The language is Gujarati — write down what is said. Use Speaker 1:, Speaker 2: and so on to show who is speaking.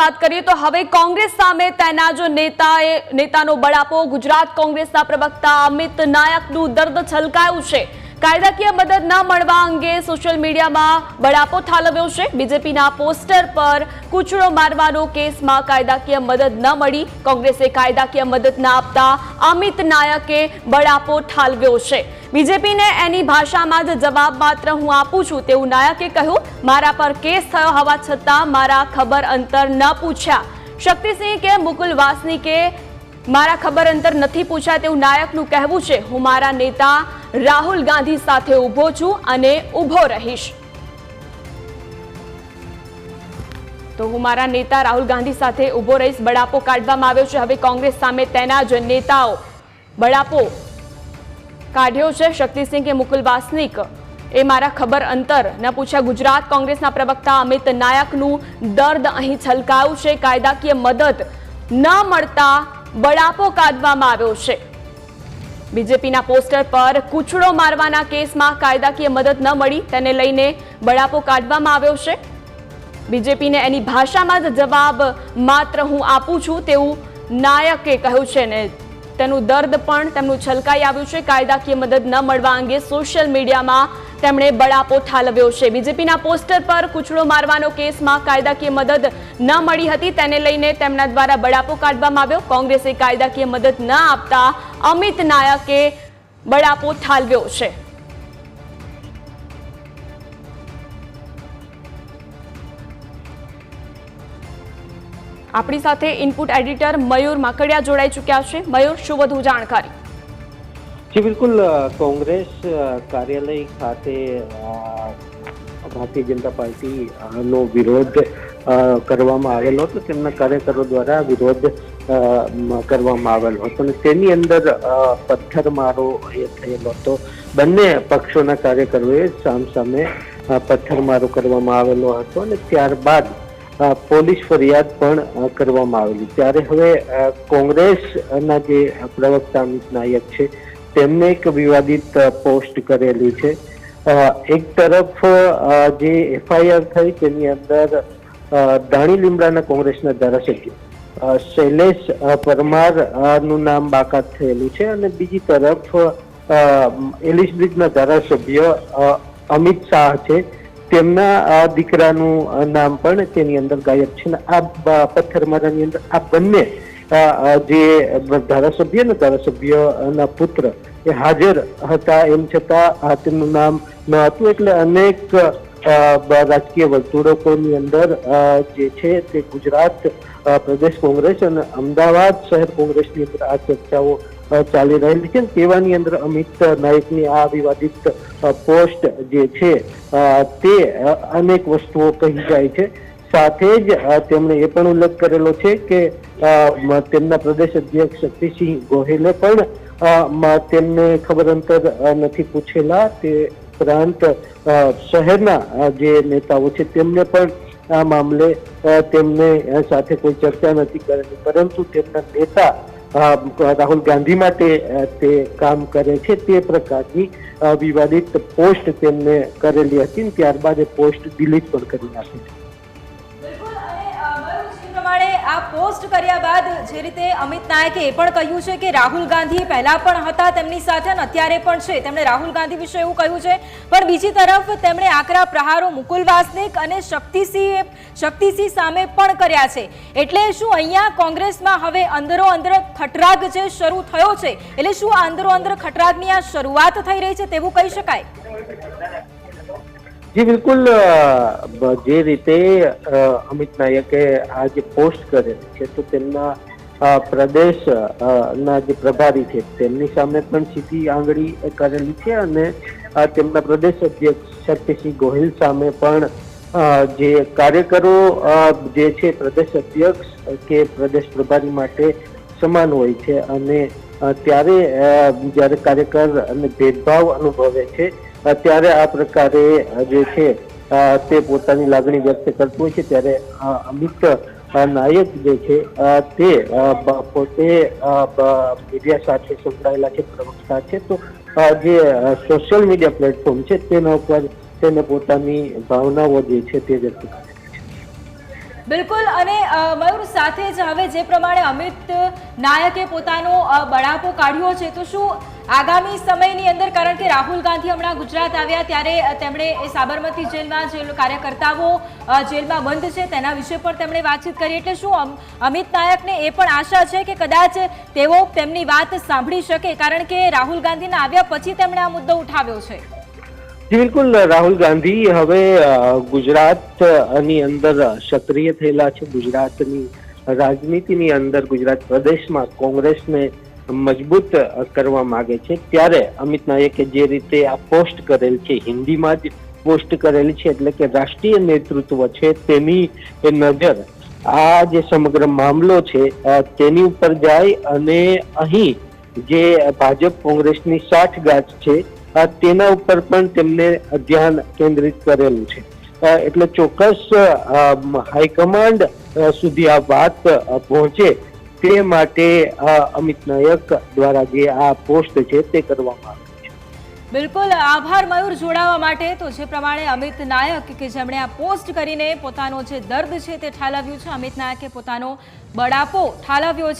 Speaker 1: વાત કરીએ તો હવે કોંગ્રેસ સામે તેના જો નેતાનો બળાપો ગુજરાત કોંગ્રેસના પ્રવક્તા અમિત નાયકનું દર્દ છલકાયું છે। કાયદાકીય મદદ ન મળવા અંગે સોશિયલ મીડિયામાં બળાપો ઠાલવ્યો છે। બીજેપીના પોસ્ટર પર કૂચડો મારવાનો કેસમાં કાયદાકીય મદદ ન મળી। કોંગ્રેસે કાયદાકીય મદદ ન આપતા અમિત નાયકે બળાપો ઠાલવ્યો છે। બીજેપીને એની ભાષામાં જ જવાબ માત્ર હું આપું છું તેવું નાયકે કહ્યું। મારા પર કેસ થયો હોવા છતાં મારા ખબર અંતર ન પૂછ્યા। શક્તિસિંહ કે મુકુલ વાસનિકે મારા ખબર અંતર નથી પૂછ્યા તેવું નાયકનું કહેવું છે। હું મારા નેતા રાહુલ ગાંધી સાથે ઊભો છું અને ઊભો રહીશ। તો હું મારા નેતા રાહુલ ગાંધી સાથે ઊભો રહીશ બળાપો કાઢવામાં આવ્યો છે। હવે કોંગ્રેસ સામે તેના જ નેતાઓ બળાપો કાઢ્યો છે। શક્તિસિંહ કે મુકુલ વાસનિક એ મારા ખબર અંતર ન પૂછ્યા। ગુજરાત કોંગ્રેસના પ્રવક્તા અમિત નાયકનું દર્દ અહીં છલકાયું છે। કાયદાકીય મદદ ન મળતા બળાપો કાઢવામાં આવ્યો છે। બીજેપીના પોસ્ટર પર કૂચડો મારવાના કેસમાં કાયદાકીય મદદ ન મળી તેને લઈને બળાપો કાઢવામાં આવ્યો છે। બીજેપીને એની ભાષામાં જ જવાબ માત્ર હું આપું છું તેવું નાયકે કહ્યું છે ને તેનું દર્દ પણ તેમનું છલકાઈ આવ્યું છે। કાયદાકીય મદદ ન મળવા અંગે સોશિયલ મીડિયામાં તેમણે બળાપો ઠાલવ્યો છે। બીજેપીના પોસ્ટર પર કૂચડો મારવાનો કેસમાં કાયદાકીય મદદ ન મળી હતી તેને લઈને તેમના દ્વારા બળાપો કાઢવામાં આવ્યો। કોંગ્રેસે કાયદાકીય મદદ ન આપતા અમિત નાયકે બળાપો ઠાલવ્યો છે। આપણી સાથે ઇનપુટ એડિટર મયુર માકડિયા જોડાઈ ચૂક્યા છે। મયુર, શું વધુ જાણકારી?
Speaker 2: જી બિલકુલ, કોંગ્રેસ કાર્યાલય ખાતે ભારતીય જનતા પાર્ટી નો વિરોધ કરવામાં આવેલો હતો। તેમના કાર્યકરો દ્વારા વિરોધ કરવામાં આવેલો હતો અને તેની અંદર પથ્થરમારો થયેલો હતો। બંને પક્ષોના કાર્યકરોએ સામસામે પથ્થરમારો કરવામાં આવેલો હતો અને ત્યારબાદ પોલીસ ફરિયાદ પણ કરવામાં આવેલી। ત્યારે હવે કોંગ્રેસના જે પ્રવક્તા અમિત નાયક છે તેમને એક વિવાદિત પોસ્ટ કરેલી છે। એક તરફ જે એફઆઈઆર થઈ તેની અંદર દાણી લીમડાના કોંગ્રેસના ધારાસભ્ય શૈલેષ પરમાર નું નામ બાકાત થયેલું છે અને બીજી તરફ એલિસ બ્રિજના ધારાસભ્ય અમિત શાહ છે તેમના દીકરાનું નામ પણ તેની અંદર ગાયબ છે। આ પથ્થરમારાની અંદર આ બંને જે ધારાસભ્યના પુત્ર એ હાજર હતા એમ છતાં તેમનું નામ ન હતું। એટલે અનેક રાજકીય વર્તુળોની અંદર જે છે તે ગુજરાત પ્રદેશ કોંગ્રેસ અને અમદાવાદ શહેર કોંગ્રેસની અંદર આ ચર્ચાઓ ચાલી રહેલી છે। તેવાની અંદર અમિત નાયકની આ વિવાદિત પોસ્ટ જે છે તે અનેક વસ્તુઓ કહી જાય છે। સાથે જ તેમણે એ પણ ઉલ્લેખ કરેલો છે કે તેમના પ્રદેશ અધ્યક્ષ શક્તિસિંહ ગોહિલે પણ તેમને ખબર અંતર નથી પૂછેલા। તે ઉપરાંત શહેરના જે નેતાઓ છે તેમને પણ આ મામલે તેમને સાથે કોઈ ચર્ચા નથી કરેલી, પરંતુ તેમના નેતા રાહુલ ગાંધી માટે તે કામ કરે છે તે પ્રકારની વિવાદિત પોસ્ટ તેમને કરેલી હતી। ત્યારબાદ એ પોસ્ટ ડિલીટ પણ કરી નાખી છે।
Speaker 3: આ પોસ્ટ કર્યા બાદ જે રીતે અમિત નાયકે એ પણ કહ્યું છે કે રાહુલ ગાંધી પહેલા પણ હતા તેમની સાથે અને અત્યારે પણ છે। તેમણે રાહુલ ગાંધી વિશે એવું કહ્યું છે, પણ બીજી તરફ તેમણે આકરા પ્રહારો મુકુલ વાસનિક અને શક્તિસિંહ સામે પણ કર્યા છે। એટલે શું અહીંયા કોંગ્રેસમાં હવે અંદરો અંદર ખટરાગ જે શરૂ થયો છે, એટલે શું આ અંદરો અંદર ખટરાગની આ શરૂઆત થઈ રહી છે તેવું કહી શકાય?
Speaker 2: જી બિલકુલ, જે રીતે અમિત નાયકે આ જે પોસ્ટ કરેલી છે તો તેમના પ્રદેશ ના જે પ્રભારી છે તેમની સામે પણ સીધી આંગળી કરેલી છે અને તેમના પ્રદેશ અધ્યક્ષ શક્તિસિંહ ગોહિલ સામે પણ જે કાર્યકરો જે છે પ્રદેશ અધ્યક્ષ કે પ્રદેશ પ્રભારી માટે સમાન હોય છે અને ત્યારે જ્યારે કાર્યકર અને ભેદભાવ અનુભવે છે ત્યારે આ પ્રકારે જે છે તે પોતાની લાગણી વ્યક્ત કરતું હોય છે। ત્યારે અમિત નાયક જે છે તે પોતે મીડિયા સાથે સંકળાયેલા છે, પ્રવક્તા છે, તો જે સોશિયલ મીડિયા પ્લેટફોર્મ છે તેના ઉપર તેને પોતાની ભાવનાઓ જે છે તે વ્યક્ત કરે છે।
Speaker 3: બિલકુલ અને મયુર સાથે જ હવે જે પ્રમાણે અમિત નાયકે પોતાનો બળાપો કાઢ્યો છે તો શું આગામી સમયની અંદર, કારણ કે રાહુલ ગાંધી હમણાં ગુજરાત આવ્યા ત્યારે તેમણે એ સાબરમતી જેલમાં જે કાર્યકર્તાઓ જેલમાં બંધ છે તેના વિશે પણ તેમણે વાતચીત કરી, એટલે શું અમિત નાયકને એ પણ આશા છે કે કદાચ તેઓ તેમની વાત સાંભળી શકે, કારણ કે રાહુલ ગાંધીના આવ્યા પછી તેમણે આ મુદ્દો ઉઠાવ્યો છે?
Speaker 2: બિલકુલ, રાહુલ ગાંધી હવે ગુજરાતની અંદર સક્રિય થયેલા છે. ગુજરાતની રાજનીતિની અંદર ગુજરાત પ્રદેશમાં કોંગ્રેસને મજબૂત કરવા માંગે છે. ત્યારે અમિત નાયકે જે રીતે આ પોસ્ટ કરેલ છે, હિન્દીમાં જ પોસ્ટ કરેલી છે, એટલે કે રાષ્ટ્રીય નેતૃત્વ છે તેની નજર આ જે સમગ્ર મામલો છે તેની ઉપર જાય અને અહીં જે ભાજપ કોંગ્રેસની સાઠગાંઠ છે તેના ઉપર પણ તેમને ધ્યાન કેન્દ્રિત કરેલું છે. એટલે ચોક્કસ હાઈકમાન્ડ સુધી આ વાત પહોંચે તે માટે અમિત નાયક દ્વારા જે આ પોસ્ટ છે તે કરવામાં આવે છે.
Speaker 3: બિલકુલ, આભાર મયુર જોડાવા માટે. તો જે પ્રમાણે અમિત નાયક કે જેમણે આ પોસ્ટ કરીને પોતાનો જે દર્દ છે તે ઠાલવ્યું છે, અમિત નાયકે પોતાનો બળાપો ઠાલવ્યો છે.